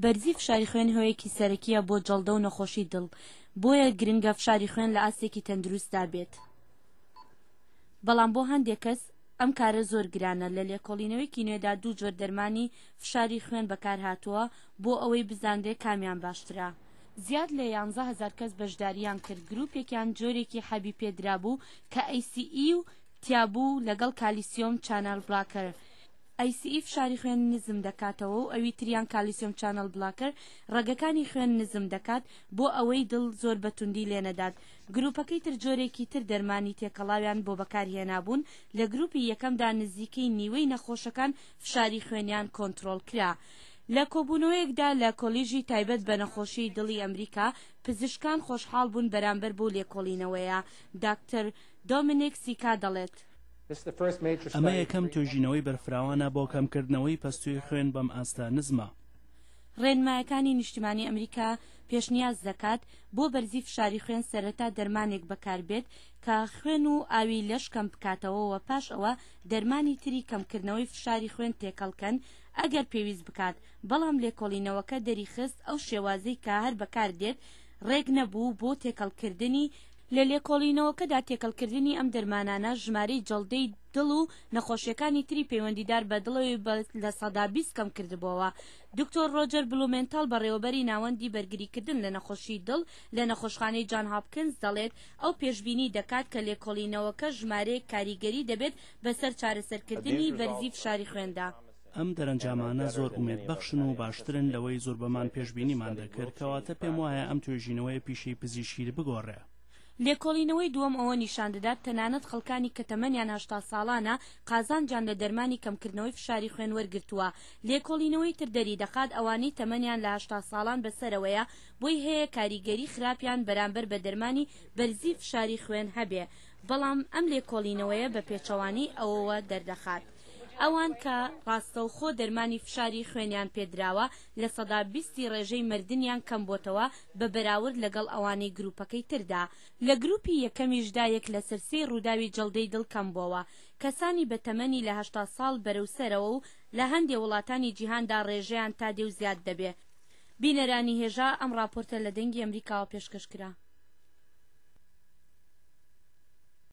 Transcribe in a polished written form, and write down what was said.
بەرزی فشاری خوێن هۆیەکی سەرەکیە بۆ جەڵدە و نەخۆشی دڵ، بۆیە گرنگە فشاری خوێن لە ئاستێکی تەندروستدا بێت. بەڵام بۆ هەندێک کەس ئەم کارە زۆر گرانە. لە لێکۆڵینەوەی کینۆدا دوو جۆر دەرمانی فشاری خوێن بەکارهاتووە بۆ ئەوەی بزاندێ کامیان باشترە. زیاد لە 11,000 کەس بەشداریان کرد. گروپێکیان جۆرێکی حەبی پێدرا بوو کە ACE و تیابوو لەگەڵ کالیسیۆم چانەل بلاکەر. ACE فشاری خوێن نزم دەکاتەوە و ئەوی تریان کالیسیۆم چانەل بلاکەر ڕەگەکانی خوێن نزم دەکات بۆ ئەوەی دڵ زۆر بەتوندی لێنەدات. گروپەکەی تر جۆرێکی تر دەرمانی تێکەڵاویان بۆ بەکارهێنابوون. لە گروپی یەکەمدا نزیکەی نیوەی نەخۆشەکان فشاری خوێنیان کۆنتڕۆڵ کرا. لە کۆبوونەوەیەکدا لە کۆلیژی تایبەت بە نەخۆشی دڵی ئەمریکا پزیشکان خۆشحاڵ بوون بەرامبەر بۆ لێکۆڵینەوەیە. داکتەر دۆمینیک سیکا دەڵێت ئەمە یەکەم توێژینەوەی بەرفراوانە بۆ کەمکردنەوەی پەستوی خوێن بەم ئاستا نزمە. ڕێنمایەکانی نیشتیمانی ئەمریکا پێشنیاز دەکات بۆ بەرزی فشاری خوێن سەرەتا دەرمانێک بەکاربێت کە خوێن و ئاوی لەش کەم بکاتەوە و پاش ئەوە دەرمانی تری کەمکردنەوەی فشاری خوێن تێکەڵکەن ئەگەر پێویست بکات. بەڵام لێکۆڵینەوەکە دەریخست ئەو شێوازەی کە هەر بەکاردێت ڕێک نەبوو بۆ تێکەڵکردنی. لە لێکۆڵینەوەکەدا تێکەڵکردنی ئەم دەرمانانە ژمارەی جەڵدەی دڵ و نەخۆشیەکانی تری پەیوەندیدار بە دڵەوەی لە 20% کەم کردبووەوە. دکتۆر ڕۆجەر بلومێنتال بەڕێوەبەری ناوەندی بەرگریکردن لە نەخۆشی دڵ لە نەخۆشخانەی جان هاپکینز دەڵێت ئەو پێشبینی دەکات کە لێکۆڵینەوەکە ژمارەیەک کاریگەری دەبێت بەسەر چارەسەرکردنی بەرزی فشاری خوێندا. ئەم دەرەنجامانە زۆر ئومێدبەخشن و باشترن لەوەی زۆر بەمان پێشبینیمان دەکرد کەواتە پێم وایە ئەم توێژینەوەی پیشەی پزیشکی بگۆڕێ. لێکۆڵینەوەی دووەم ئەوە نیشان دەدات تەنانەت خەڵکانی کە تەمەنیان 80 ساڵانە قازانجان لە دەرمانی کەمکردنەوەی فشاری خوێن وەرگرتووە. لێکۆڵینەوەی تر دەری دەخات ئەوانەی تەمەنیان لە 80 ساڵان بەسەرەوەیە بۆی هەیە کاریگەری خراپیان بەرامبەر بە دەرمانی بەرزی فشاری خوێن هەبێ. بەڵام ئەم لێکۆڵینەوەیە بە پێچەوانی ئەوەوە دەردەخات. ئەوان کە ڕاستەوخۆ دەرمانی فشاری خوێنیان پێدراوە لە 20% ڕێژەی مردنیان کەم بۆتەوە بە بەراورد لەگەڵ ئەوانەی گروپەکەی تردا. لە گروپی یەکەمیشدا یەک لە سەرسەی ڕووداوی جەڵدەی دڵ کەم بووەوە. کەسانی بە تەمەنی لە 80 ساڵ بەرەوسەرەوە و لە هەندێک وڵاتانی جیهاندا ڕێژەیان تا دێ و زیاد دەبێ. بینەرانی هێژا ئەم راپۆرتە لە دەنگی ئەمریکاوە پێشکەشکرا.